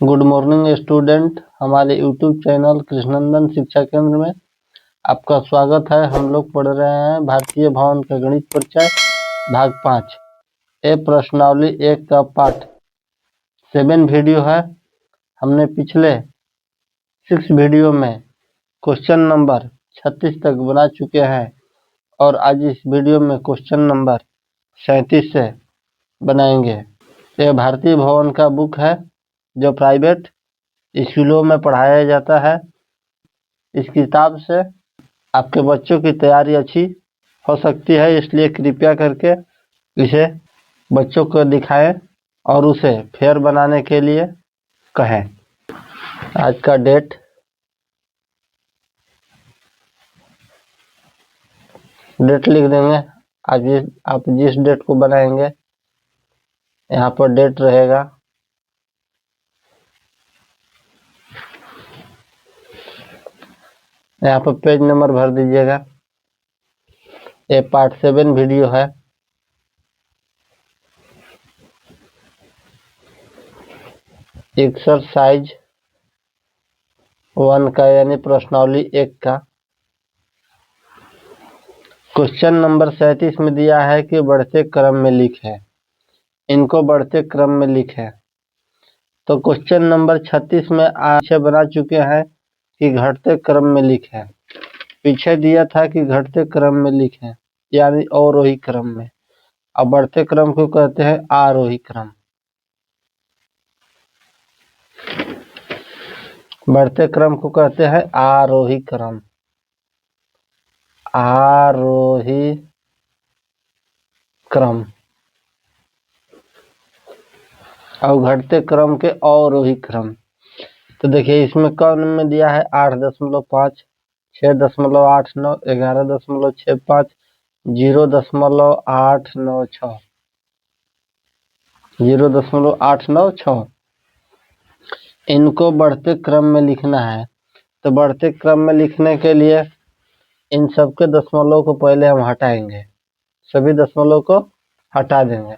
Good morning student. हमारे YouTube channel Krishnanandan शिक्षा केंद्र में आपका स्वागत है। हम लोग पढ़ रहे हैं भारतीय भवन का गणित परिचय भाग 5 ए प्रश्नावली 1 का पार्ट 7 वीडियो है। हमने पिछले 6 वीडियो में क्वेश्चन नंबर 36 तक बना चुके हैं और आज इस वीडियो में क्वेश्चन नंबर 37 से बनाएंगे। यह भारतीय भवन का बुक है जो प्राइवेट स्कूलों में पढ़ाया जाता है। इस किताब से आपके बच्चों की तैयारी अच्छी हो सकती है, इसलिए कृपया करके इसे बच्चों को दिखाएं और उसे फेयर बनाने के लिए कहें। आज का डेट लिख देंगे। आज आप जिस डेट को बनाएंगे यहाँ पर डेट रहेगा। यहाँ पर पेज नंबर भर दीजिएगा। ये पार्ट 7 वीडियो है। एक्सरसाइज 1 का यानी प्रश्नावली 1 का क्वेश्चन नंबर 37 में दिया है कि बढ़ते क्रम में लिखें। इनको बढ़ते क्रम में लिखें। तो क्वेश्चन नंबर 36 में आगे बना चुके हैं कि घटते क्रम में लिखें। पीछे दिया था कि घटते क्रम में लिखें यानी अवरोही क्रम में। अब बढ़ते क्रम को कहते हैं आरोही क्रम। बढ़ते क्रम को कहते हैं आरोही क्रम। आरोही क्रम और घटते क्रम के अवरोही क्रम। तो देखिए इसमें क्रम में दिया है 8.5, 6.89, 11.65, 0.896, 0.896। इनको बढ़ते क्रम में लिखना है। तो बढ़ते क्रम में लिखने के लिए इन सबके दशमलव को पहले हम हटाएंगे। सभी दशमलव को हटा देंगे।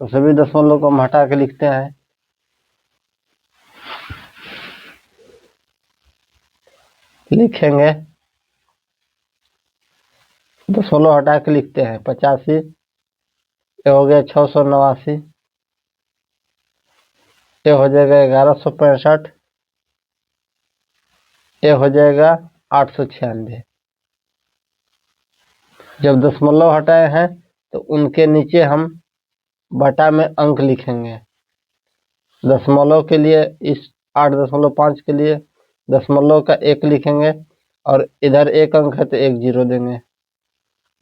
तो सभी दशमलव को हम हटा के लिखते हैं। लिखेंगे दशमलव हटा के लिखते हैं। 85, ये हो गया 689, ये हो जाएगा 1165, ये हो जाएगा 896। जब दशमलव हटाए हैं तो उनके नीचे हम बटा में अंक लिखेंगे। दशमलव के लिए इस 8.5 के लिए दशमलव का 1 लिखेंगे और इधर 1 अंक है तो 1 जीरो देंगे।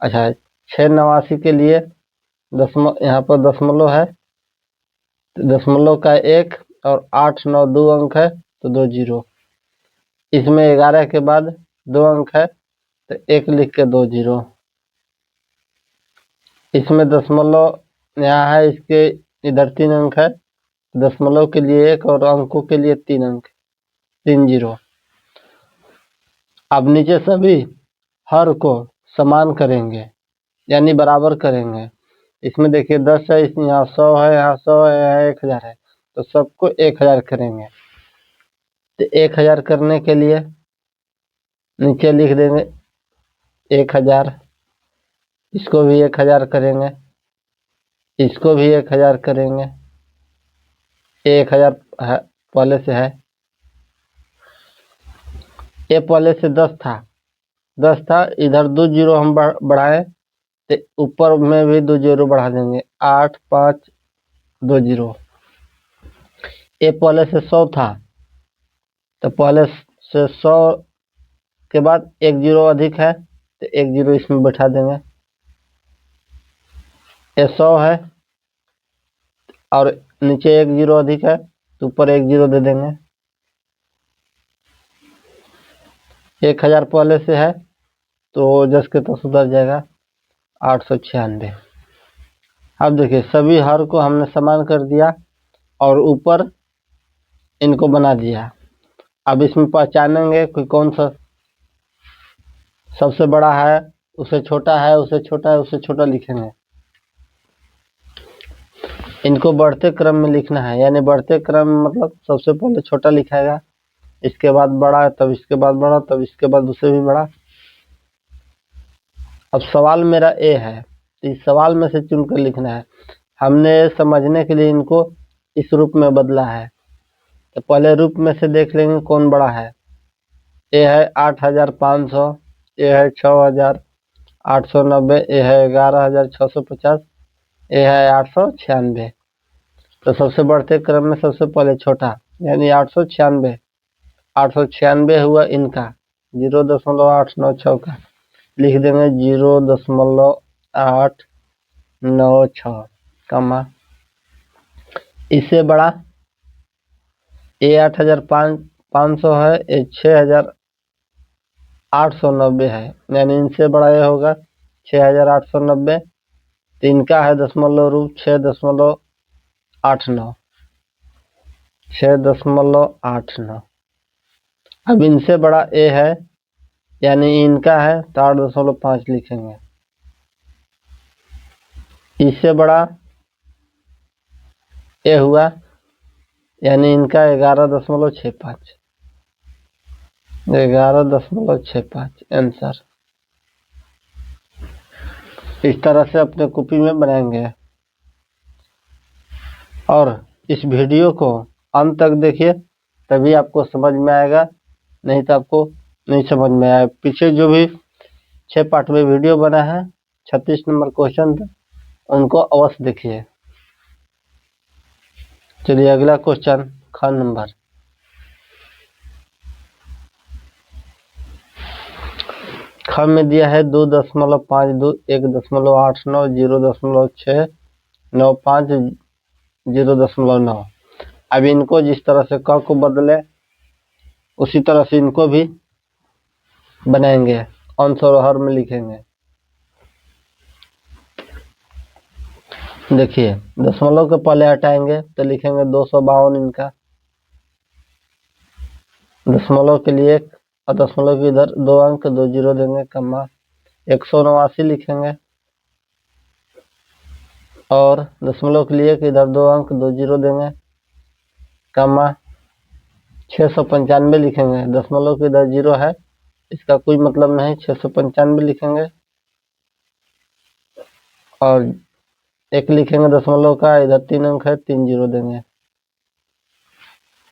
अच्छा, 689 के लिए यहाँ पर दशमलव है तो दशमलव का 1 और 8 9 2 अंक है तो 2 जीरो। इसमें 11 के बाद 2 अंक है तो 1 लिख के 2 जीरो। इसमें दशमलव यहाँ है, इसके इधर 3 अंक है। दशमलव के लिए 1 और अंकों के लिए 3 अंक, 3 जीरो। अब नीचे सभी हर को समान करेंगे यानी बराबर करेंगे। इसमें देखिए 10 है, इसमें यहाँ 100 है, यहाँ 100 है, यहाँ 1000 है, तो सबको 1000 करेंगे। तो 1000 करने के लिए नीचे लिख देंगे 1000। इसको भी 1000 करेंगे, इसको भी 1000 करेंगे। 1000 पहले से है। ये पहले से 10 था, इधर 2 जीरो हम बढ़ाए तो ऊपर में भी 2 जीरो बढ़ा देंगे। 8 5 2 जीरो। ये पहले से 100 था तो पहले से 100 के बाद 1 जीरो अधिक है तो 1 जीरो इसमें बैठा देंगे। ये 100 है और नीचे 1 जीरो अधिक है तो ऊपर 1 जीरो दे देंगे। 1000 पहले से है तो 10 के तो सुधर जाएगा 896। अब देखिए सभी हर को हमने समान कर दिया और ऊपर इनको बना दिया। अब इसमें पहचानेंगे कि कौन सा सबसे बड़ा है, उसे छोटा है, उसे छोटा है, उसे छोटा लिखेंगे। इनको बढ़ते क्रम में लिखना है, यानी बढ़ते क्रम मतलब सबसे पहले छोटा लिखाएगा, इसके बाद बड़ा, तब इसके बाद बड़ा, तब इसके बाद उससे भी बड़ा। अब सवाल मेरा ए है, तो इस सवाल में से चुनकर लिखना है। हमने समझने के लिए इनको इस रूप में बदला है, तो पहले रूप में से देख लेंगे कौन बड़ा है। ए है 8,500, ए है 6,890, ए है 11,650, ए है 896। तो सबसे बढ़ते क्रम में सबसे पहले छोटा यानी 896। 896 हुआ इनका, 0.896 का लिख देंगे 0.896 कमा। इससे बड़ा ए 8,500 है, ए 6,890 है, यानी इनसे बड़ा ये होगा 6,890। तो इनका है दशमलव रूप 6.89, 6.89। अब इनसे बड़ा ए है, यानी इनका है तो 8.5 लिखेंगे। इससे बड़ा ए हुआ, यानी इनका 11.65, 11.65 आंसर। इस तरह से अपने कॉपी में बनाएंगे और इस वीडियो को अंत तक देखिए, तभी आपको समझ में आएगा, नहीं तो आपको नहीं समझ में आएगा। पीछे जो भी 6 पार्ट में वीडियो बना है, 36 नंबर क्वेश्चन था, उनको अवश्य देखिए। चलिए अगला क्वेश्चन, ख नंबर। ख में दिया है 2.52, 1.89, 0.695, 0.9। अब इनको जिस तरह से क को बदले उसी तरह से इनको भी बनाएंगे, अंश और हर में लिखेंगे। देखिए दशमलव के पहले हटाएंगे तो लिखेंगे 252 इनका, दशमलव के लिए 1 और दशमलव के इधर 2 अंक 2 जीरो देंगे कमा। 189 लिखेंगे और दशमलव के लिए इधर 2 अंक 2 जीरो देंगे कमा। 695 लिखेंगे, दशमलव के इधर 0 है, इसका कोई मतलब नहीं, 695 लिखेंगे और 1 लिखेंगे दशमलव का, इधर 3 अंक है, 3 जीरो देंगे।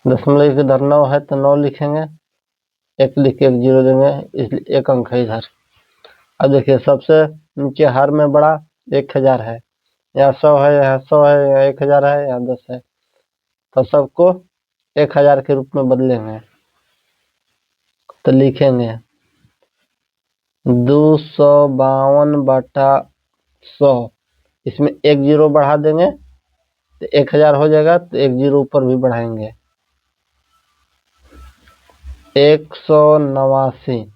दशमलव के इधर 9 है तो 9 लिखेंगे, 1 लिख के 1 जीरो देंगे, इसलिए 1 अंक है इधर। अब देखिए सबसे नीचे हर में बड़ा 1000 है, यहाँ 100 है, यहाँ 100 है, यहाँ 1000 है, यहाँ 10 है, तो सबको 1000 के रूप में बदलेंगे। तो लिखेंगे 252/100, इसमें 1 जीरो बढ़ा देंगे तो 1000 हो जाएगा, तो 1 जीरो ऊपर भी बढ़ाएंगे। 189,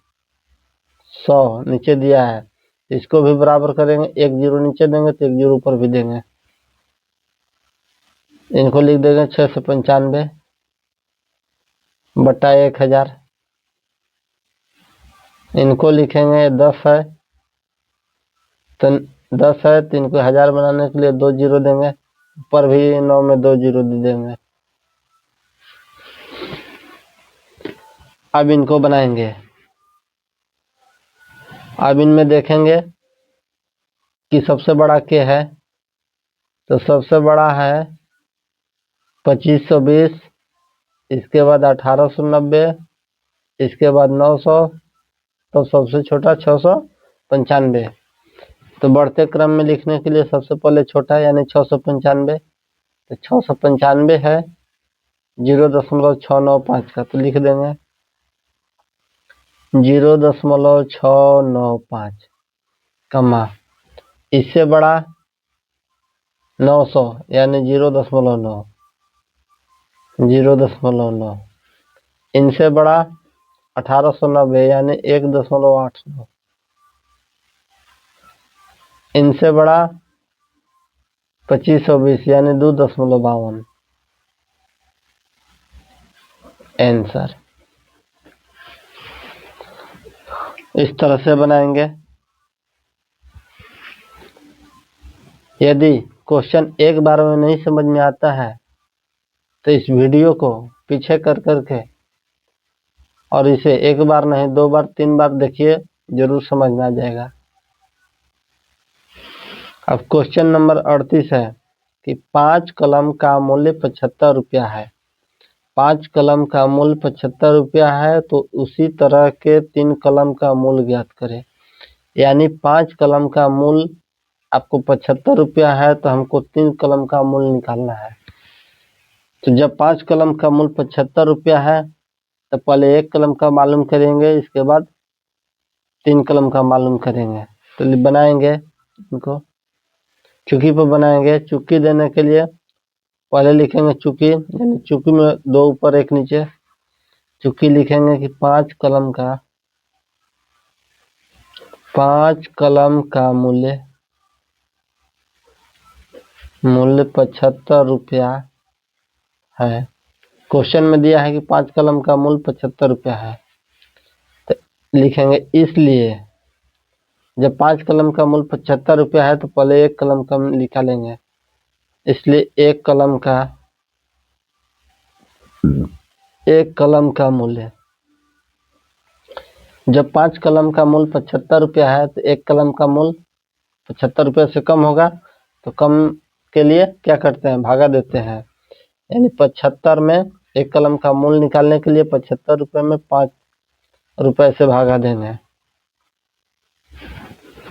100 नीचे दिया है, इसको भी बराबर करेंगे, 1 जीरो नीचे देंगे तो 1 जीरो ऊपर भी देंगे। इनको लिख देंगे 695/1000। इनको लिखेंगे 10 है तो 10 है तो इनको 1000 बनाने के लिए 2 जीरो देंगे, ऊपर भी 9 में 2 जीरो दे देंगे। अब इनको बनाएंगे। अब इनमें देखेंगे कि सबसे बड़ा क्या है, तो सबसे बड़ा है 2520, इसके बाद 1890, इसके बाद 900, तो सबसे छोटा 695। तो बढ़ते क्रम में लिखने के लिए सबसे पहले छोटा यानी 695, तो 695 है 0.695 का, तो लिख देंगे 0.695 कमा। इससे बड़ा 900 यानी 0.9, 0.9। इनसे बड़ा 1890 यानी 1.89। इनसे बड़ा 2520 यानी 2.52 आंसर। इस तरह से बनाएंगे। यदि क्वेश्चन एक बार में नहीं समझ में आता है तो इस वीडियो को पीछे कर करके और इसे एक बार नहीं 2 बार 3 बार देखिए, जरूर समझ में आ जाएगा। अब क्वेश्चन नंबर 38 है कि 5 कलम का मूल्य 75 रुपया है। 5 कलम का मूल्य 75 रुपया है तो उसी तरह के 3 कलम का मूल्य ज्ञात करें। यानी 5 कलम का मूल्य आपको 75 रुपया है तो हमको 3 कलम का मूल्य निकालना है। तो जब 5 कलम का मूल्य 75 रुपया है तो पहले 1 कलम का मालूम करेंगे, इसके बाद 3 कलम का मालूम करेंगे। तो बनाएंगे, इनको चुकी पर बनाएंगे। चुकी देने के लिए पहले लिखेंगे चुकी, यानी चुकी में 2 ऊपर 1 नीचे। चुकी लिखेंगे कि 5 कलम का मूल्य 75 रुपया है। क्वेश्चन में दिया है कि 5 कलम का मूल्य 75 रुपया है, तो लिखेंगे इसलिए जब 5 कलम का मूल्य 75 रुपया है तो पहले 1 कलम का निकालेंगे, इसलिए 1 कलम का मूल्य। जब 5 कलम का मूल्य 75 रुपया है तो 1 कलम का मूल्य 75 रुपये से कम होगा, तो कम के लिए क्या करते हैं, भागा देते हैं। यानी 75 में 1 कलम का मूल्य निकालने के लिए 75 रुपये में 5 रुपये से भागा देंगे,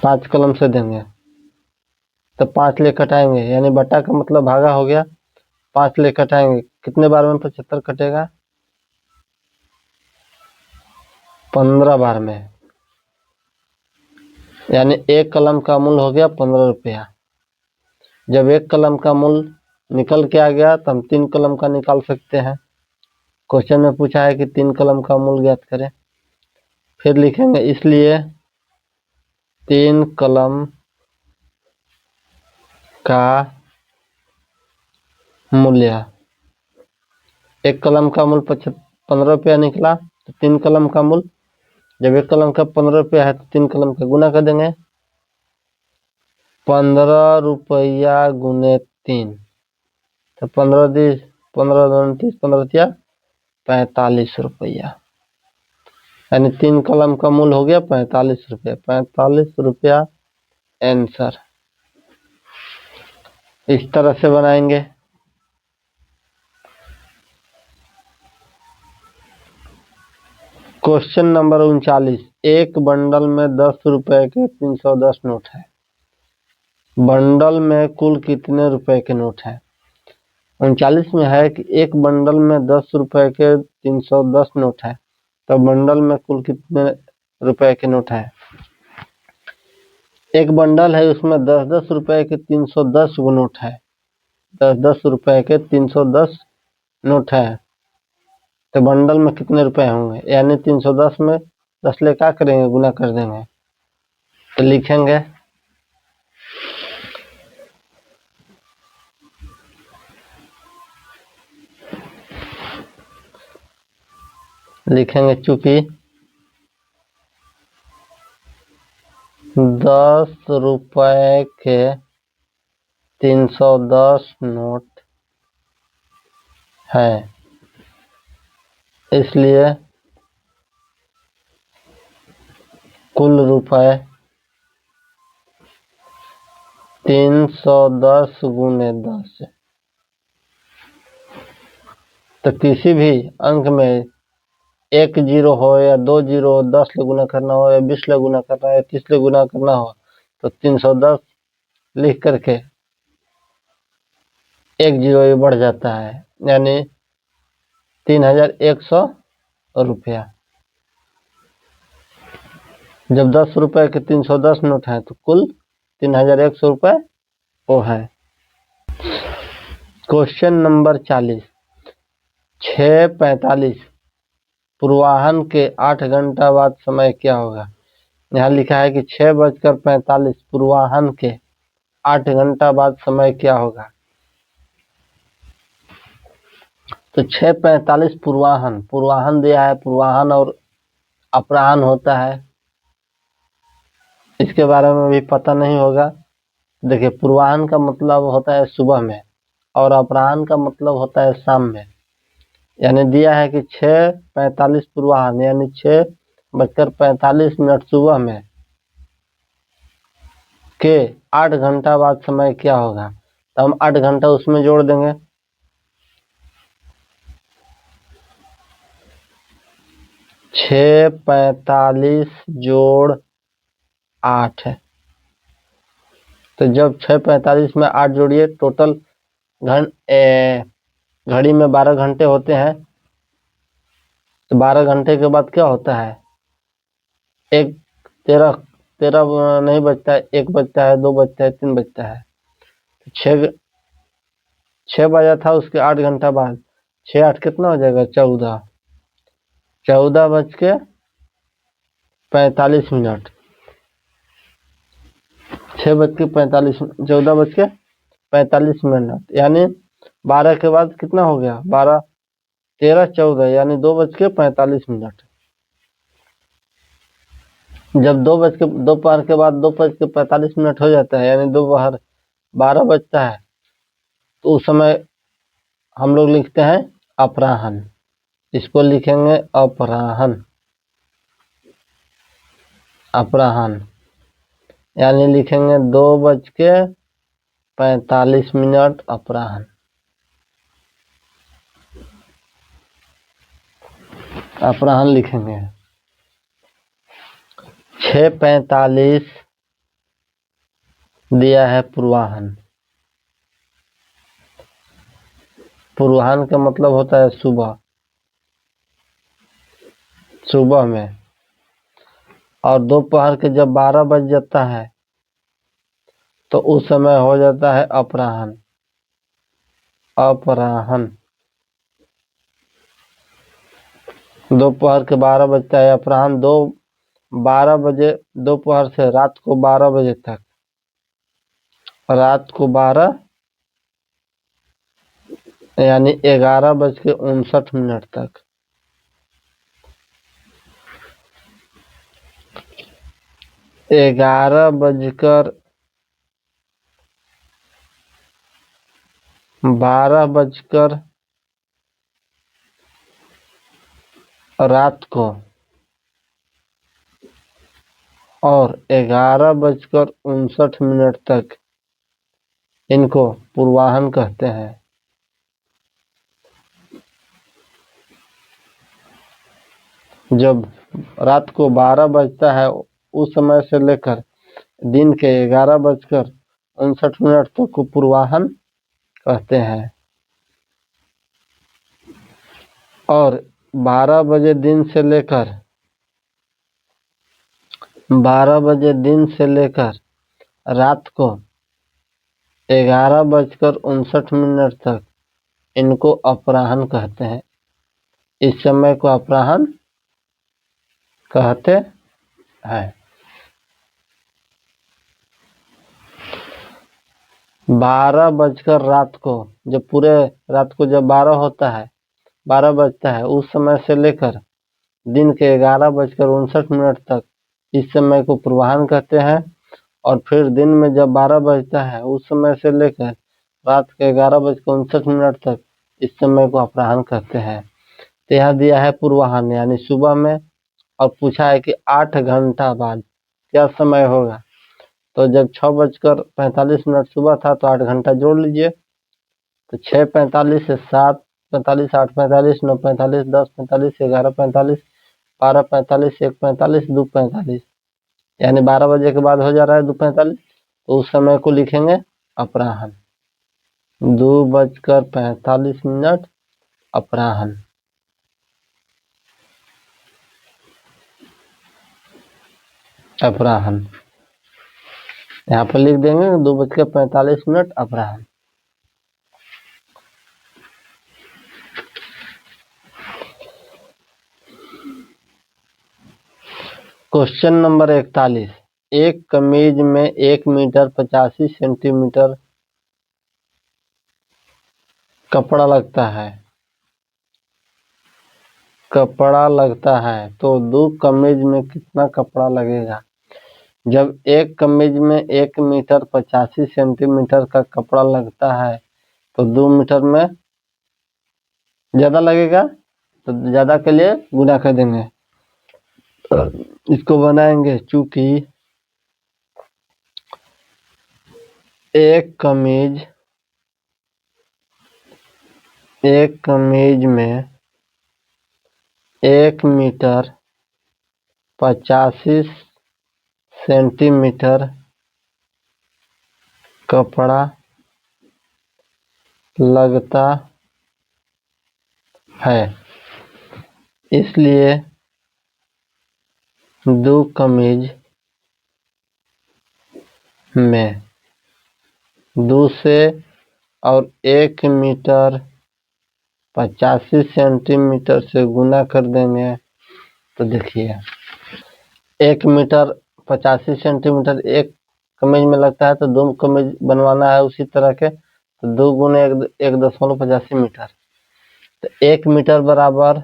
5 कलम से देंगे तो 5 ले कटाएंगे, यानी बटा का मतलब भागा हो गया। 5 ले कटाएंगे, कितने बार में 75 कटेगा, 15 बार में। यानी 1 कलम का मूल्य हो गया 15 रुपया। जब 1 कलम का मूल्य निकल के आ गया तो हम 3 कलम का निकाल सकते हैं। क्वेश्चन में पूछा है कि 3 कलम का मूल्य ज्ञात करें। फिर लिखेंगे इसलिए 3 कलम का मूल्य। 1 कलम का मूल्य 15 रुपया निकला तो 3 कलम का मूल्य, जब 1 कलम का 15 रुपया है तो 3 कलम का गुना कर देंगे। 15 रुपया गुने 3 तो 15 30 15 29 15 तिया 45 रुपया। यानी 3 कलम का मूल्य हो गया 45 रुपया। 45 रुपया आंसर। इस तरह से बनाएंगे। क्वेश्चन नंबर 39, एक बंडल में 10 रुपए के 310 नोट है। बंडल में कुल कितने रुपए के नोट है। 39 में है कि एक बंडल में 10 रुपए के 310 नोट है, तो बंडल में कुल कितने रुपए के नोट है। एक बंडल है, उसमें 10-10 रुपए के 310 नोट है। 10-10 रुपए के 310 नोट है, तो बंडल में कितने रुपए होंगे। यानी 310 में 10 ले क्या करेंगे, गुना कर देंगे। तो लिखेंगे चूंकि 10 रुपए के 310 नोट है, इसलिए कुल रुपए 310 गुने 10। तो किसी भी अंक में 1 जीरो हो या 2 जीरो, 10 ले गुना करना हो या 20 ले गुना करना हो या 30 ले गुना करना हो, तो 310 लिख करके 1 जीरो ये बढ़ जाता है, यानी 3100 रुपया। जब 10 रुपए के 310 नोट है तो कुल 3100 रुपए वो है। क्वेश्चन नंबर 40, 6:45 पूर्वाह्न के 8 घंटा बाद समय क्या होगा। यहाँ लिखा है कि 6:45 पूर्वाह्न के 8 घंटा बाद समय क्या होगा। तो 6:45 पूर्वाह्न दिया है। पूर्वाह्न और अपराह्न होता है, इसके बारे में भी पता नहीं होगा देखिए, पूर्वाह्न का मतलब होता है सुबह में और अपराह्न का मतलब होता है शाम में। यानी दिया है कि 6:45 पूर्वाह्न यानी 6:45 सुबह में के 8 घंटा बाद समय क्या होगा, तो हम 8 घंटा उसमें जोड़ देंगे। 6:45 जोड़ 8, तो जब 6:45 में 8 जोड़िए, टोटल घड़ी में 12 घंटे होते हैं, तो 12 घंटे के बाद क्या होता है, एक 13 13 नहीं बचता है, 1 बचता है, 2 बचता है, 3 बचता है। 6 बजा था, उसके 8 घंटा बाद 6 8 कितना हो जाएगा, 14। 14:45 6:45 14:45 यानी 12 के बाद कितना हो गया, 12 13 14 यानी 2:45। जब दोपहर के बाद 2:45 हो जाता है यानी दोपहर 12 बजता है, तो उस समय हम लोग लिखते हैं अपराह्न। इसको लिखेंगे अपराह्न, अपराह्न यानी लिखेंगे 2:45 अपराह्न, अपराह्न लिखेंगे। 6:45 दिया है पूर्वाह्न। पूर्वाह्न का मतलब होता है सुबह, सुबह में। और दोपहर के जब 12 बज जाता है तो उस समय हो जाता है अपराह्न, अपराह्न। दोपहर के 12 बजता है अपराह्न, 12 बजे दोपहर से रात को 12 बजे तक, रात को 12 यानी 11:59 तक। 12 रात को और 11:59 तक इनको पूर्वाह्न कहते हैं। जब रात को 12 बजता है उस समय से लेकर दिन के 11:59 तक को पूर्वाह्न कहते हैं। और 12 बजे दिन से लेकर 12 बजे दिन से लेकर रात को 11:59 तक इनको अपराह्न कहते हैं। इस समय को अपराह्न कहते हैं। 12 बजकर रात को, जब पूरे रात को जब 12 होता है, 12 बजता है उस समय से लेकर दिन के 11:59 तक इस समय को पूर्वाह्न कहते हैं। और फिर दिन में जब 12 बजता है उस समय से लेकर रात के 11:59 तक इस समय को अपराह्न कहते हैं। तो यहाँ दिया है पूर्वाह्न यानी सुबह में, और पूछा है कि 8 घंटा बाद क्या समय होगा। तो जब 6:45 सुबह था तो 8 घंटा जोड़ लीजिए, तो 6:45 से 7:45 8:45 9:45 10:45 11:45 12:45 1:45 2:45 यानी 12 बजे के बाद हो जा रहा है 2:45, तो उस समय को लिखेंगे अपराह्न। 2:45 अपराह्न, अपराह्न यहाँ पर लिख देंगे 2:45 अपराह्न। Question number 41। एक कमीज में 1 मीटर 85 सेंटीमीटर कपड़ा लगता है, कपड़ा लगता है, तो 2 कमीज में कितना कपड़ा लगेगा। जब एक कमीज में 1 मीटर 85 सेंटीमीटर का कपड़ा लगता है तो 2 मीटर में ज्यादा लगेगा, तो ज्यादा के लिए गुना कर देंगे। इसको बनाएंगे, चूंकि एक कमीज में 1 मीटर 85 सेंटीमीटर कपड़ा लगता है, इसलिए 2 कमीज में 2 से और 1 मीटर 85 सेंटीमीटर से गुना कर देंगे। तो देखिए 1 मीटर 85 सेंटीमीटर एक कमीज में लगता है, तो 2 कमीज बनवाना है उसी तरह के, तो 2 गुने 1.85 मीटर, तो 1 मीटर बराबर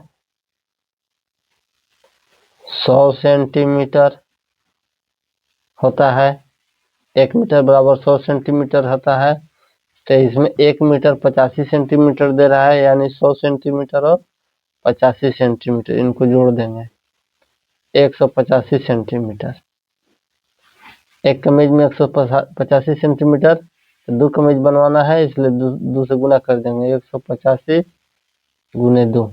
100 सेंटीमीटर होता है। 1 मीटर बराबर 100 सेंटीमीटर होता है, तो इसमें 1 मीटर 85 सेंटीमीटर दे रहा है, यानी 100 सेंटीमीटर और 85 सेंटीमीटर इनको जोड़ देंगे, 185 सेंटीमीटर। एक कमीज में 185 सेंटीमीटर, 2 कमीज बनवाना है, इसलिए 2 से गुना कर देंगे, 185 गुने 2,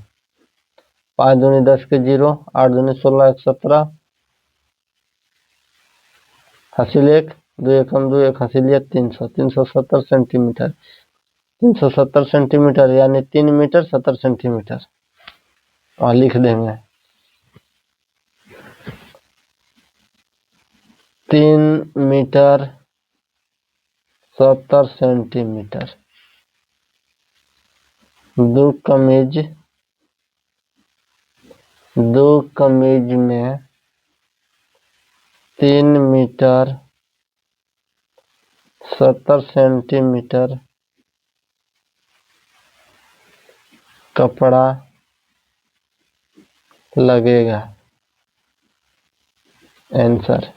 5 दूनी 10 के 0, 8 दूनी 16, 1 17, हासिल 1, 2 एकम 2, 1 हासिल 300, 370 सेंटीमीटर, 370 सेंटीमीटर यानी 3 मीटर 70 सेंटीमीटर, और लिख देंगे 3 मीटर 70 सेंटीमीटर। 2 कमीज में 3 मीटर 70 सेंटीमीटर कपड़ा लगेगा। Answer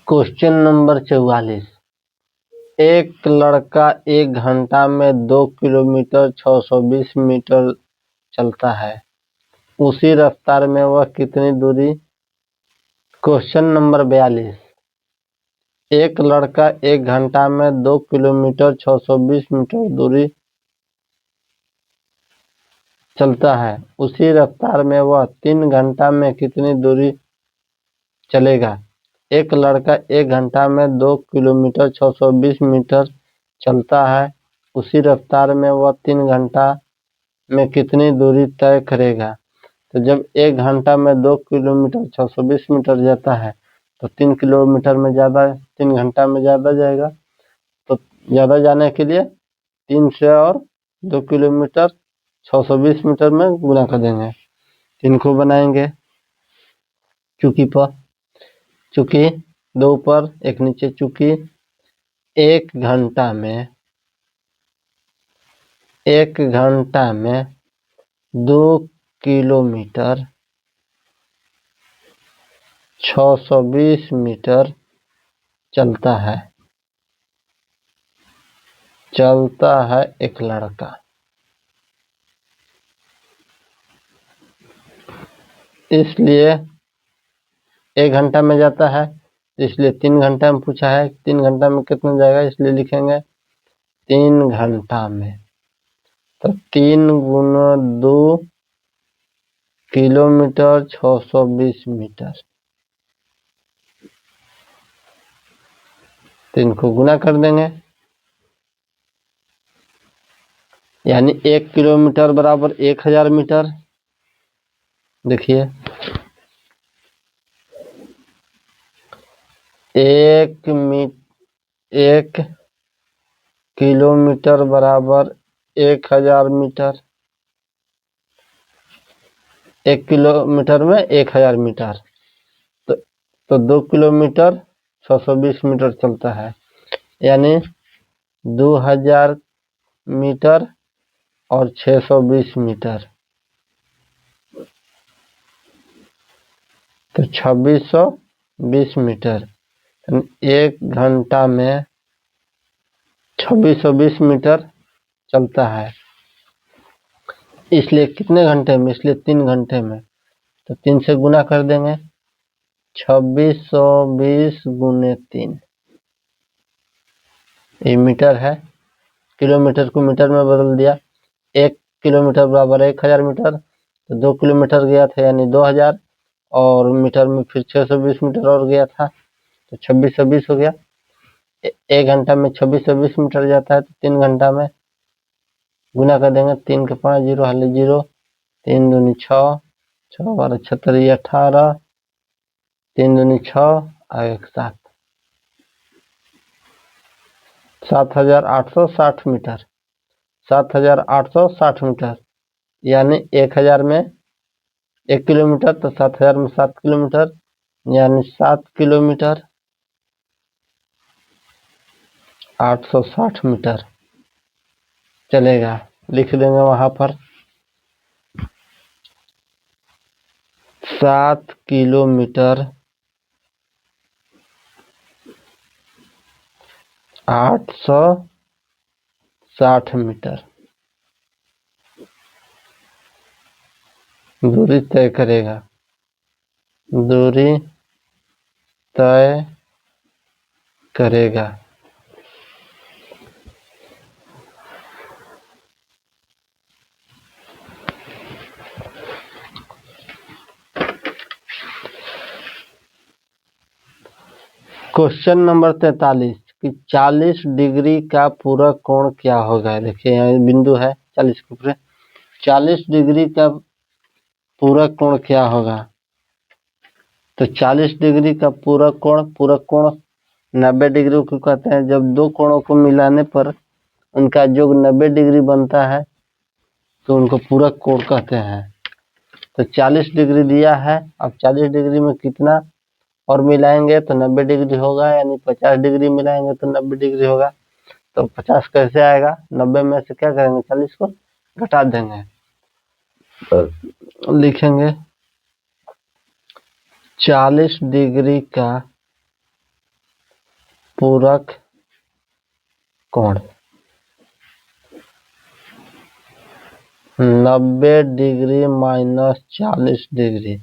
question number 44। एक लड़का 1 घंटा में 2 किलोमीटर 620 मीटर चलता है, उसी रफ्तार में वह कितनी दूरी। Question number 42। एक लड़का 1 घंटा में 2 किलोमीटर 620 मीटर दूरी चलता है, उसी रफ्तार में वह 3 घंटा में कितनी दूरी चलेगा। एक लड़का 1 घंटा में 2 किलोमीटर 620 मीटर चलता है, उसी रफ्तार में वह 3 घंटा में कितनी दूरी तय करेगा। तो जब 1 घंटा में 2 किलोमीटर 620 मीटर जाता है, तो 3 किलोमीटर में ज़्यादा, 3 घंटा में ज़्यादा जाएगा, तो ज़्यादा जाने के लिए 3 से और 2 किलोमीटर 620 मीटर में गुना कर देंगे। इनको बनाएंगे चूंकि 2 ऊपर 1 नीचे, चूंकि 1 घंटा में 2 किलोमीटर 620 मीटर चलता है एक लड़का, इसलिए 1 घंटा में जाता है, इसलिए 3 घंटा में पूछा है, 3 घंटा में कितना जाएगा, इसलिए लिखेंगे 3 घंटा में, तो 3 गुना 2 किलोमीटर 620 मीटर, तो इनको गुना कर देंगे, यानी 1 किलोमीटर बराबर 1000 मीटर। देखिए 1 किलोमीटर बराबर 1000 मीटर, 1 किलोमीटर में 1000 मीटर, तो 2 किलोमीटर 620 मीटर चलता है, यानी 2000 मीटर और 620 मीटर। तो 2620 मीटर। 1 घंटा में 2620 मीटर चलता है, इसलिए कितने घंटे में, इसलिए 3 घंटे में। तो 3 से गुना कर देंगे, 2620 गुने 3, ये मीटर है। किलोमीटर को मीटर में बदल दिया, 1 किलोमीटर बराबर 1000 मीटर, तो 2 किलोमीटर गया था यानी 2000, और मीटर में फिर 620 मीटर और गया था, तो 2620 हो गया। 1 घंटा में 2620 मीटर जाता है, तो 3 घंटा में गुना कर देंगे, 3 के 5 जीरो हाले 0, 3 दूनी 6, 6 बारह 76, 18, 3 दूनी 6 और 1 7, 7860 मीटर। 7860 मीटर यानी 1000 में 1 किलोमीटर, तो 7000 में 7 किलोमीटर, यानी 7 किलोमीटर 860 मीटर चलेगा। लिख देंगे वहां पर 7 किलोमीटर 860 मीटर दूरी तय करेगा, दूरी तय करेगा। क्वेश्चन नंबर 43 कि 40 डिग्री का पूरक कोण क्या होगा। देखिए यहाँ बिंदु है 40 के ऊपर, 40 डिग्री का पूरक कोण क्या होगा। तो 40 डिग्री का पूरक कोण 90 डिग्री को कहते हैं। जब दो कोणों को मिलाने पर उनका योग 90 डिग्री बनता है तो उनको पूरक कोण कहते हैं। तो 40 डिग्री दिया है, अब 40 डिग्री में कितना और मिलाएंगे तो 90 डिग्री होगा, यानी 50 डिग्री मिलाएंगे तो 90 डिग्री होगा। तो 50 कैसे आएगा, 90 में से क्या करेंगे, 40 को घटा देंगे, लिखेंगे 40 डिग्री का पूरक कोण 90 डिग्री माइनस 40 डिग्री।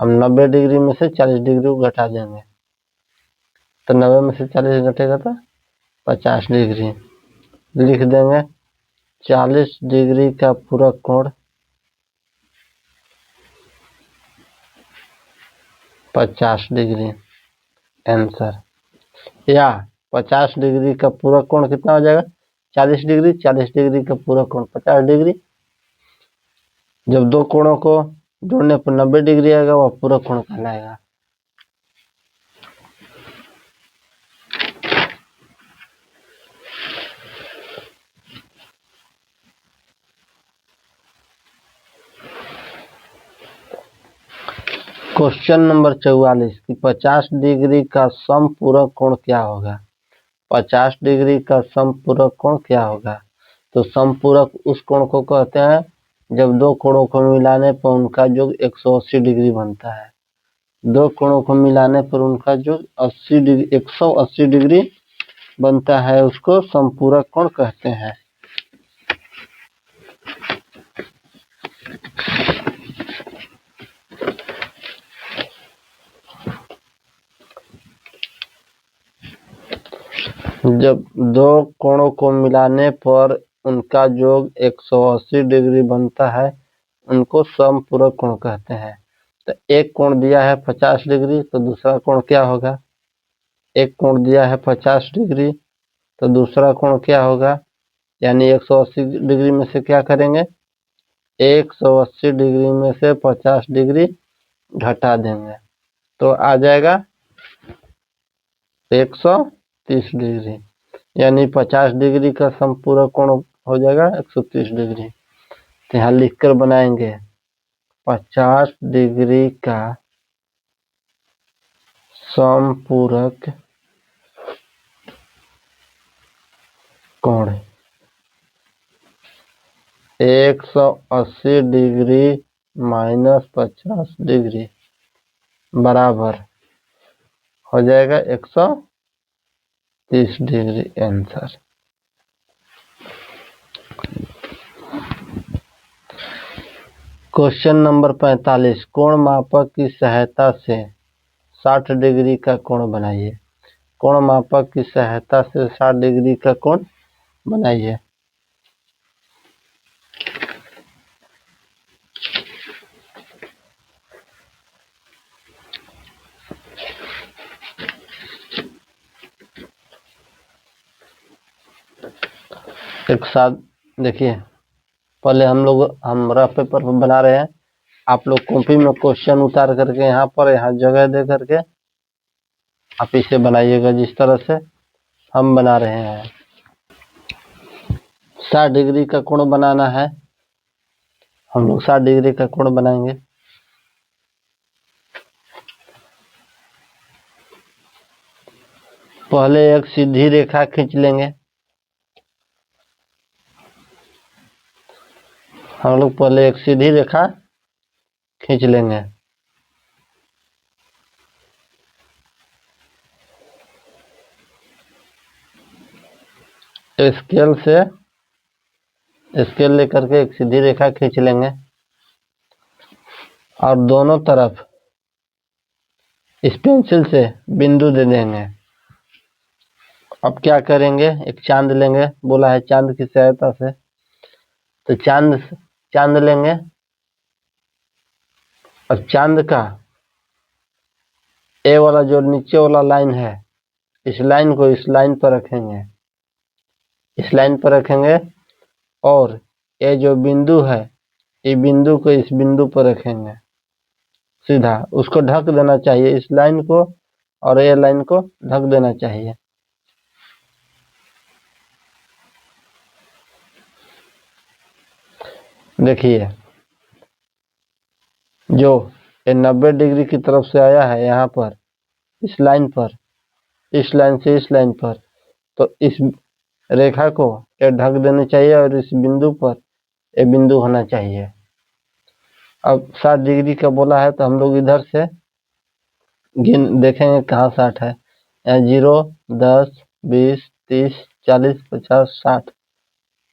हम 90 डिग्री में से 40 डिग्री को घटा देंगे, तो 90 में से 40 घटेगा तो 50 डिग्री। लिख देंगे 40 डिग्री का पूरक कोण 50 डिग्री आंसर। या 50 डिग्री का पूरक कोण कितना हो जाएगा, 40 डिग्री, 40 डिग्री का पूरक कोण 50 डिग्री। जब दो कोणों को जोड़ने पर 90 डिग्री आएगा वह पूरक कोण कहलाएगा। क्वेश्चन नंबर 44 कि 50 डिग्री का समपूरक कोण क्या होगा। 50 डिग्री का समपूरक कोण क्या होगा। तो समपूरक उस कोण को कहते हैं जब दो कोणों को मिलाने पर उनका योग 180 डिग्री बनता है। दो कोणों को मिलाने पर उनका योग 80 डिग्री 180 डिग्री बनता है, उसको समपूरक कोण कहते हैं। जब दो कोणों को मिलाने पर उनका योग 180 डिग्री बनता है उनको समपूरक कोण कहते हैं। तो एक कोण दिया है 50 डिग्री, तो दूसरा कोण क्या होगा। एक कोण दिया है 50 डिग्री तो दूसरा कोण क्या होगा, यानी 180 डिग्री में से क्या करेंगे, 180 डिग्री में से 50 डिग्री घटा देंगे तो आ जाएगा 130 डिग्री, यानी 50 डिग्री का समपूरक कोण हो जाएगा 130 डिग्री। तो यहाँ लिखकर बनाएंगे 50 डिग्री का समपूरक कोण 180 डिग्री माइनस 50 डिग्री बराबर हो जाएगा 130 डिग्री आंसर। क्वेश्चन नंबर 45, कोण मापक की सहायता से 60 डिग्री का कोण बनाइए। कोण मापक की सहायता से 60 डिग्री का कोण बनाइए। एक साथ देखिए, पहले हम रफ पेपर पर बना रहे हैं। आप लोग कॉपी में क्वेश्चन उतार करके यहाँ जगह दे करके आप इसे बनाइएगा जिस तरह से हम बना रहे हैं। 60 डिग्री का कोण बनाना है, हम लोग 60 डिग्री का कोण बनाएंगे। पहले एक सीधी रेखा खींच लेंगे। हम लोग पहले एक सीधी रेखा खींच लेंगे। स्केल लेकर के एक सीधी रेखा खींच लेंगे और दोनों तरफ इस पेंसिल से बिंदु दे देंगे। अब क्या करेंगे, एक चांद लेंगे, बोला है चांद की सहायता से, तो चांद लेंगे और चांद का ए वाला जो नीचे वाला लाइन है, इस लाइन को इस लाइन पर रखेंगे, इस लाइन पर रखेंगे और ये जो बिंदु है, ये बिंदु को इस बिंदु पर रखेंगे सीधा। उसको ढक देना चाहिए, इस लाइन को और ये लाइन को ढक देना चाहिए। देखिए, जो ये 90 डिग्री की तरफ से आया है यहाँ पर, इस लाइन पर, इस लाइन से इस लाइन पर, तो इस रेखा को ये ढक देनी चाहिए और इस बिंदु पर ये बिंदु होना चाहिए। अब 60 डिग्री का बोला है तो हम लोग इधर से गिन देखेंगे कहाँ 60 है। यहाँ 0, 10, 20, 30, 40, 50, 60,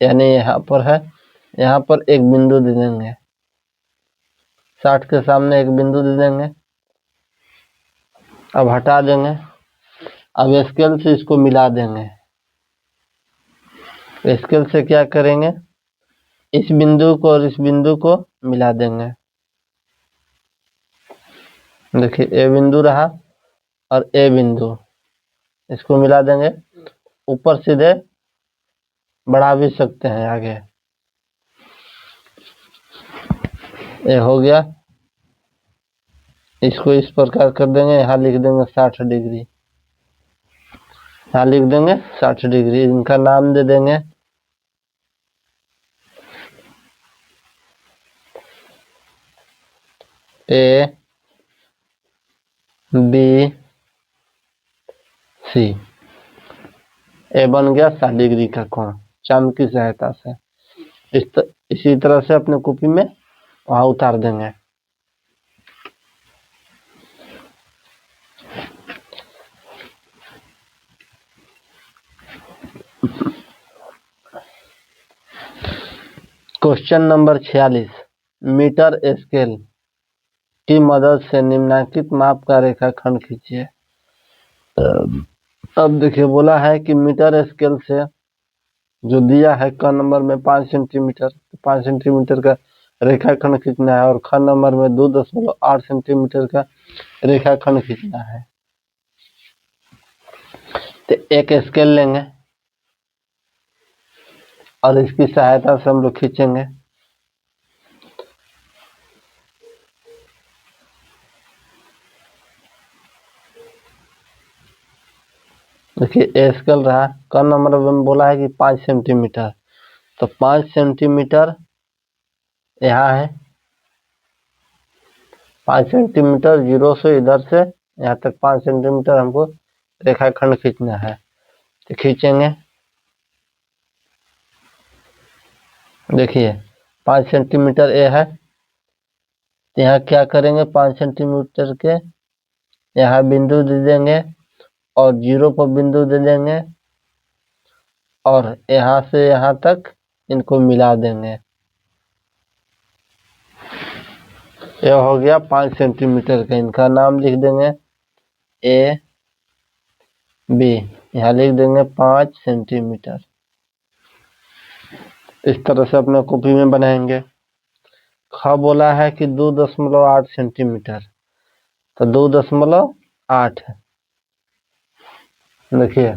यानी यहाँ पर है। यहाँ पर एक बिंदु दे देंगे, 60 के सामने एक बिंदु दे देंगे। अब हटा देंगे। अब स्केल से इसको मिला देंगे। स्केल से क्या करेंगे, इस बिंदु को और इस बिंदु को मिला देंगे। देखिए, ए बिंदु रहा और ए बिंदु, इसको मिला देंगे। ऊपर सीधे बढ़ा भी सकते हैं आगे। ये हो गया। इसको इस प्रकार कर देंगे, यहाँ लिख देंगे 60 डिग्री, यहाँ लिख देंगे 60 डिग्री। इनका नाम दे देंगे ए बी सी। ए बन गया 60 डिग्री का कोण चांद की सहायता से। इसी तरह से अपने कॉपी में वहां उतार देंगे। क्वेश्चन नंबर 46, मीटर स्केल की मदद से निम्नलिखित माप का रेखाखंड खींचिए। अब देखिए, बोला है कि मीटर स्केल से जो दिया है क नंबर में 5 सेंटीमीटर, 5 सेंटीमीटर का रेखाखंड खींचना है और ख नंबर में 2.8 सेंटीमीटर का रेखाखंड खींचना है। तो एक स्केल लेंगे और इसकी सहायता से हम लोग खींचेंगे। देखिए, स्केल रहा, क नंबर में बोला है कि 5 सेंटीमीटर, तो 5 सेंटीमीटर यहाँ है। 5 सेंटीमीटर जीरो से इधर से यहाँ तक 5 सेंटीमीटर हमको रेखाखंड खींचना है। तो खींचेंगे। देखिए, 5 सेंटीमीटर ये है, तो यहाँ क्या करेंगे, 5 सेंटीमीटर के यहाँ बिंदु दे देंगे और 0 पर बिंदु दे देंगे और यहाँ से यहाँ तक इनको मिला देंगे। यह हो गया 5 सेंटीमीटर का। इनका नाम लिख देंगे ए बी, यहाँ लिख देंगे 5 सेंटीमीटर। इस तरह से अपने कॉपी में बनाएंगे। ख बोला है कि 2.8 सेंटीमीटर, तो 2.8 है। देखिए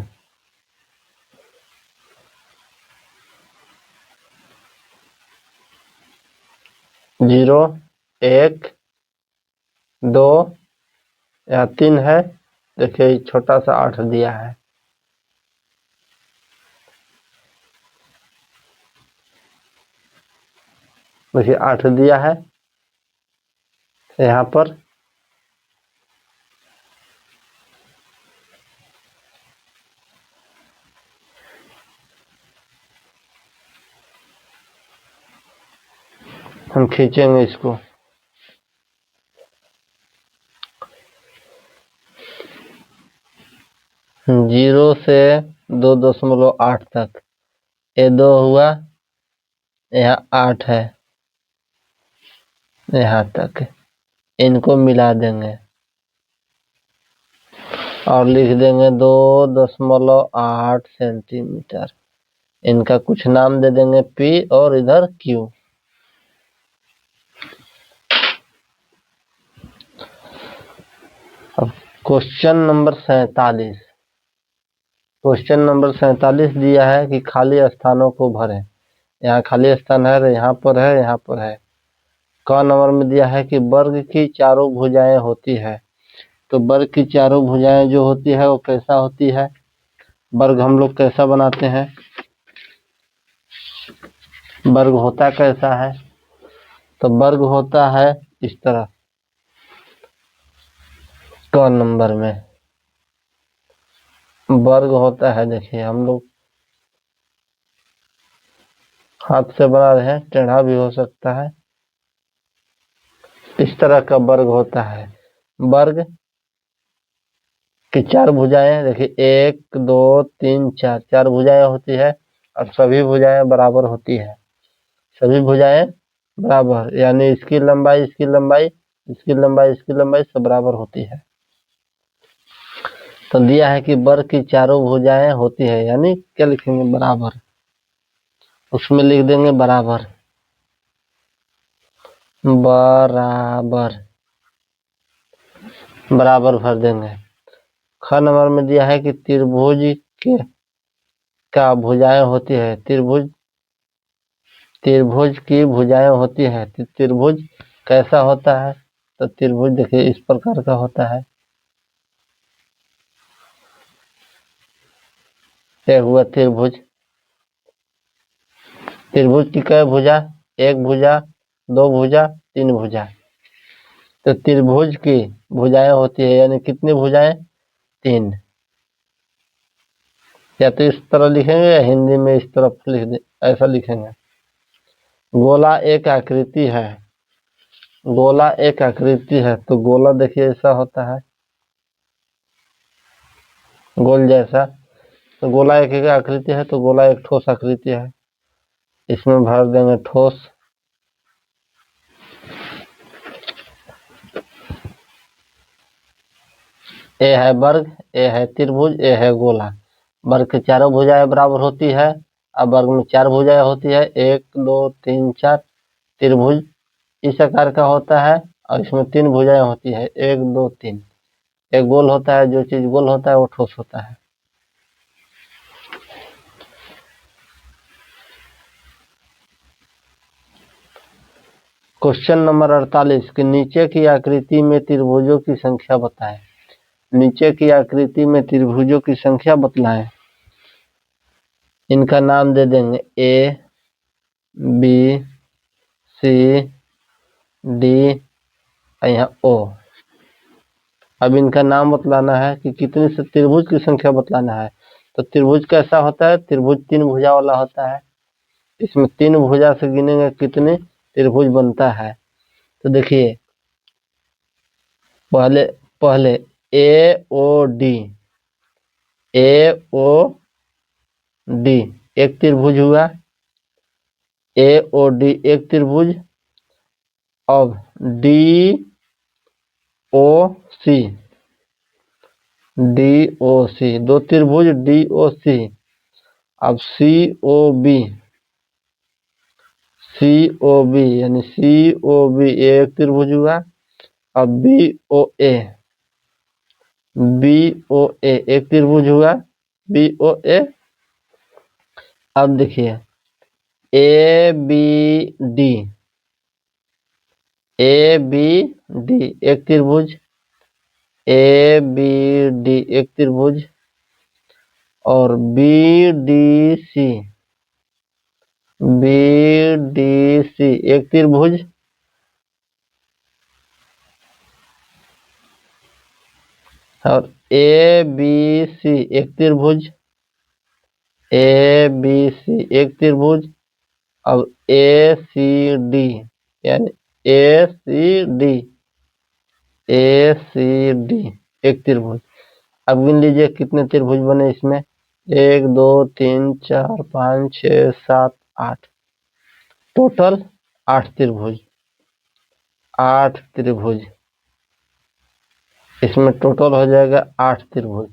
0 1 2 यहाँ 3 है। देखिए छोटा सा 8 दिया है। देखिए 8 दिया है। यहाँ पर हम खींचेंगे इसको। जीरो से 2.8 तक, ये 2 हुआ, यहाँ 8 है, यहाँ तक इनको मिला देंगे और लिख देंगे 2.8 सेंटीमीटर। इनका कुछ नाम दे देंगे P और इधर Q। अब क्वेश्चन नंबर 47। क्वेश्चन नंबर 47 दिया है कि खाली स्थानों को भरें। यहाँ खाली स्थान है, यहाँ पर है, यहाँ पर है। क नंबर में दिया है कि वर्ग की चारों भुजाएं होती है। तो वर्ग की चारों भुजाएं जो होती है वो कैसा होती है? वर्ग हम लोग कैसा बनाते हैं? वर्ग होता कैसा है? तो वर्ग होता है इस तरह। क नंबर में वर्ग होता है, देखिए हम लोग हाथ से बना रहे हैं, टेढ़ा भी हो सकता है। इस तरह का वर्ग होता है। वर्ग की 4 भुजाएं, देखिए 1 2 3 4, 4 भुजाएं होती है और सभी भुजाएं बराबर होती है। सभी भुजाएं बराबर, यानी इसकी लंबाई, इसकी लंबाई, इसकी लंबाई, इसकी लंबाई सब बराबर होती है। तो दिया है कि वर्ग की चारों भुजाएं होती है, यानी क्या लिखेंगे? बराबर। उसमें लिख देंगे बराबर, बराबर, बराबर भर देंगे। ख नंबर में दिया है कि त्रिभुज के का भुजाएं होती है। त्रिभुज की भुजाएं होती है। त्रिभुज कैसा होता है? तो त्रिभुज देखिए इस प्रकार का होता है। यह हुआ त्रिभुज। त्रिभुज की कै भुजा? 1 भुजा, 2 भुजा, 3 भुजा। तो त्रिभुज की भुजाएं होती है, यानी कितनी भुजाएं? 3। या तो इस तरह लिखेंगे या हिंदी में इस तरफ लिख दे, ऐसा लिखेंगे। गोला एक आकृति है। गोला एक आकृति है, तो गोला देखिए ऐसा होता है, गोल जैसा। तो गोला एक आकृति है, तो गोला एक ठोस आकृति है। इसमें भर देंगे ठोस। ए है वर्ग, ए है त्रिभुज, ए है गोला। वर्ग की चारों भुजाएं बराबर होती है। अब वर्ग में 4 भुजाएं होती है, 1 2 3 4। त्रिभुज इस आकार का होता है और इसमें 3 भुजाएं होती है, 1 2 3। एक गोल होता है, जो चीज गोल होता है वो ठोस होता है। क्वेश्चन नंबर 48 कि नीचे की आकृति में त्रिभुजों की संख्या बताएं। नीचे की आकृति में त्रिभुजों की संख्या बतलाएं। इनका नाम दे देंगे ए बी सी डी और यहाँ ओ। अब इनका नाम बतलाना है कि कितने से त्रिभुज की संख्या बतलाना है। तो त्रिभुज कैसा होता है? त्रिभुज 3 भुजा वाला होता है। इसमें 3 भुजा से गिनेंगे कितने त्रिभुज बनता है। तो देखिए पहले AOD, AOD एक त्रिभुज हुआ, AOD एक त्रिभुज। अब DOC, DOC दो त्रिभुज DOC। अब COB, COB यानी COB एक त्रिभुज हुआ। अब BOA, BOA एक त्रिभुज हुआ, BOA। अब देखिए ABD, ABD एक त्रिभुज, ABD एक त्रिभुज। और BDC, BDC एक त्रिभुज। और ABC एक त्रिभुज, ABC एक त्रिभुज। अब ACD यानी ACD, ACD एक त्रिभुज। अब गिन लीजिए कितने त्रिभुज बने इसमें, 1 2 3 4 5 6 7 8, टोटल 8 त्रिभुज, 8 त्रिभुज। इसमें टोटल हो जाएगा 8 त्रिभुज।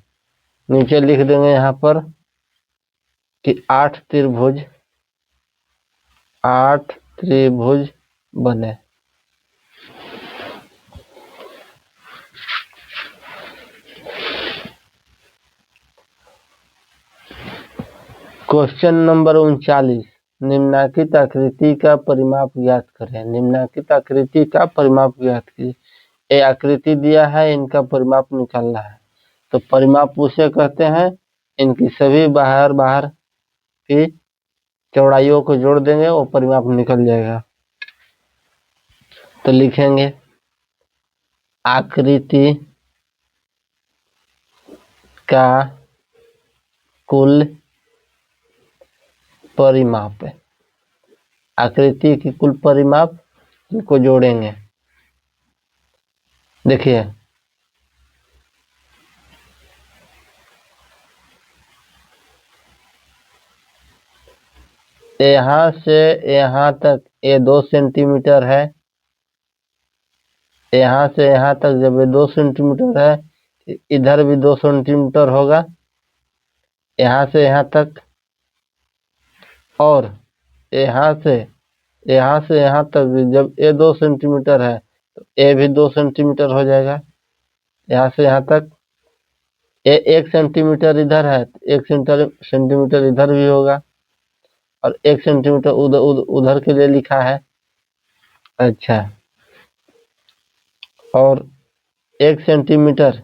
नीचे लिख देंगे यहाँ पर कि 8 त्रिभुज, 8 त्रिभुज बने। क्वेश्चन नंबर 39, निम्नलिखित आकृति का परिमाप ज्ञात करें। निम्नलिखित आकृति का परिमाप ज्ञात कीजिए। ये आकृति दिया है, इनका परिमाप निकालना है। तो परिमाप उसे कहते हैं, इनकी सभी बाहर की चौड़ाइयों को जोड़ देंगे, वो परिमाप निकल जाएगा। तो लिखेंगे आकृति का कुल परिमाप, आकृति की कुल परिमाप, इनको जोड़ेंगे। देखिए यहाँ से यहाँ तक ये 2 सेंटीमीटर है, यहाँ से यहाँ तक जब ये 2 सेंटीमीटर है, इधर भी 2 सेंटीमीटर होगा, यहाँ से यहाँ तक। और यहाँ से यहाँ तक जब ये 2 सेंटीमीटर है तो ये भी 2 सेंटीमीटर हो जाएगा, यहाँ से यहाँ तक। ये 1 सेंटीमीटर इधर है, 1 सेंटीमीटर इधर भी होगा, और 1 सेंटीमीटर उधर के लिए लिखा है। अच्छा, और 1 सेंटीमीटर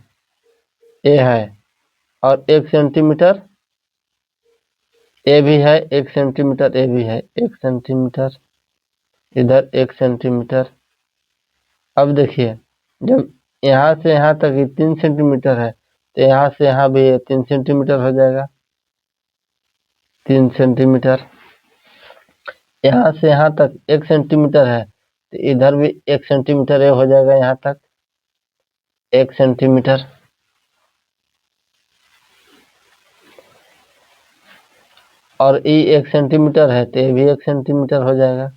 ये है, और 1 सेंटीमीटर ये भी है, 1 सेंटीमीटर ये भी है, 1 सेंटीमीटर इधर, 1 सेंटीमीटर। अब देखिए जब यहाँ से यहाँ तक 3 सेंटीमीटर है, तो यहाँ से यहाँ भी 3 सेंटीमीटर हो जाएगा, 3 सेंटीमीटर। यहाँ से यहाँ तक 1 सेंटीमीटर है, तो इधर भी 1 सेंटीमीटर हो जाएगा, यहाँ तक 1 सेंटीमीटर। और ये 1 सेंटीमीटर है, तो ये भी 1 सेंटीमीटर हो जाएगा,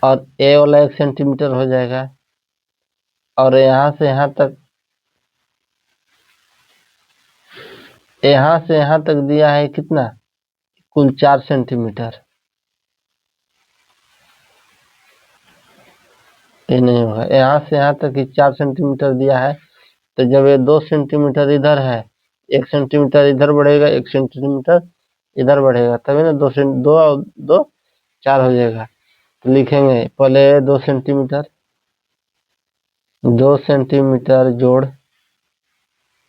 और ए वाला 1 सेंटीमीटर हो जाएगा। और यहाँ से यहाँ तक दिया है कितना, कुल 4 सेंटीमीटर। ये नहीं होगा, यहाँ से यहाँ तक 4 सेंटीमीटर दिया है। तो जब ये 2 सेंटीमीटर इधर है, 1 सेंटीमीटर इधर बढ़ेगा, 1 सेंटीमीटर इधर बढ़ेगा, तभी ना 2 4 हो जाएगा। तो लिखेंगे पहले 2 सेंटीमीटर, 2 सेंटीमीटर जोड़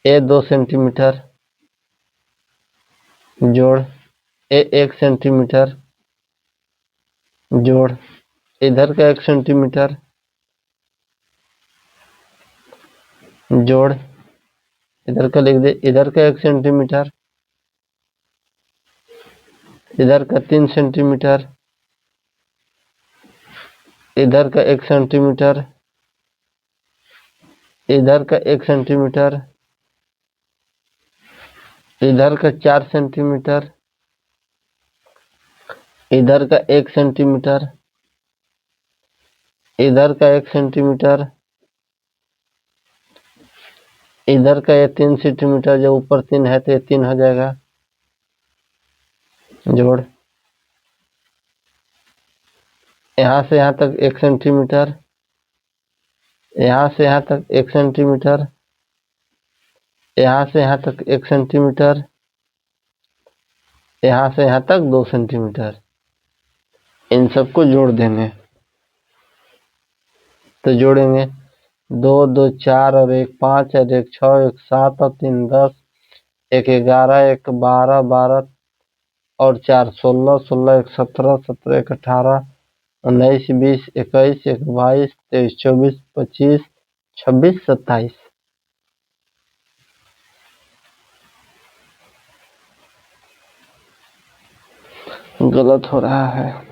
ए 2 सेंटीमीटर जोड़ ए 1 सेंटीमीटर जोड़ इधर का 1 सेंटीमीटर जोड़ इधर का लिख दे, इधर का 1 सेंटीमीटर, इधर का 3 सेंटीमीटर, इधर का 1 सेंटीमीटर इधर का 1 सेंटीमीटर, इधर का 4 सेंटीमीटर, इधर का 1 सेंटीमीटर, इधर का 1 सेंटीमीटर, इधर का ये 3 सेंटीमीटर, जो ऊपर 3 है तो ये 3 हो जाएगा जोड़। यहाँ से यहाँ तक 1 सेंटीमीटर, यहाँ से यहाँ तक 1 सेंटीमीटर, यहाँ से यहाँ तक 1 सेंटीमीटर, यहाँ से यहाँ तक 2 सेंटीमीटर। इन सबको जोड़ देंगे तो जोड़ेंगे 2 2 4 और 1 5 और 1 6, 1 7 और 3 10, 1 11, 1 12, 12 और 4 16, 16 1 17, 17 1 18, 19 20 21 1 22 23 24 25 26 27। गलत हो रहा है।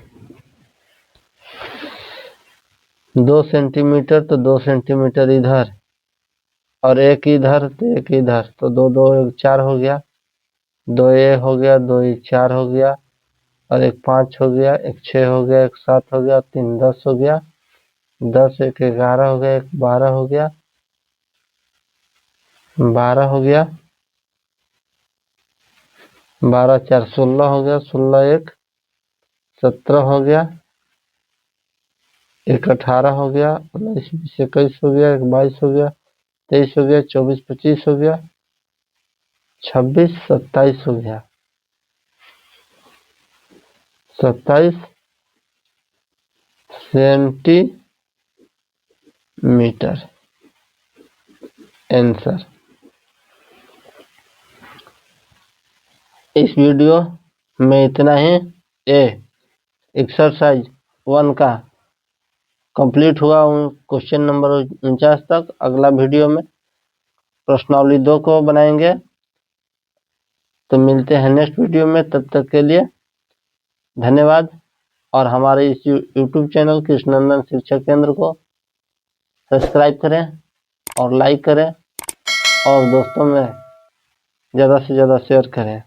2 सेंटीमीटर तो 2 सेंटीमीटर इधर और 1 इधर तो 1 इधर, तो 2 2 1 4 हो गया, 2 ये हो गया, 2 ये 4 हो गया और 1 5 हो गया, 1 6 हो गया, 1 7 हो गया, 3 10 हो गया, 10 1 11 हो गया, 1 12 हो गया, 12 हो गया, 12 4 16 हो गया, 16 1 17 हो गया, 1 18 हो गया, 19 20 21 हो गया, 1 22 हो गया, 23 हो गया, 24 25 हो गया, 26 27 हो गया। 27 सेंटीमीटर आंसर। इस वीडियो में इतना ही। एक्सरसाइज 1 का कंप्लीट हुआ क्वेश्चन नंबर 49 तक। अगला वीडियो में प्रश्नावली 2 को बनाएंगे। तो मिलते हैं नेक्स्ट वीडियो में, तब तक के लिए धन्यवाद। और हमारे इस यूट्यूब चैनल कृष्णनंदन शिक्षा केंद्र को सब्सक्राइब करें और लाइक करें और दोस्तों में ज़्यादा से ज़्यादा शेयर करें।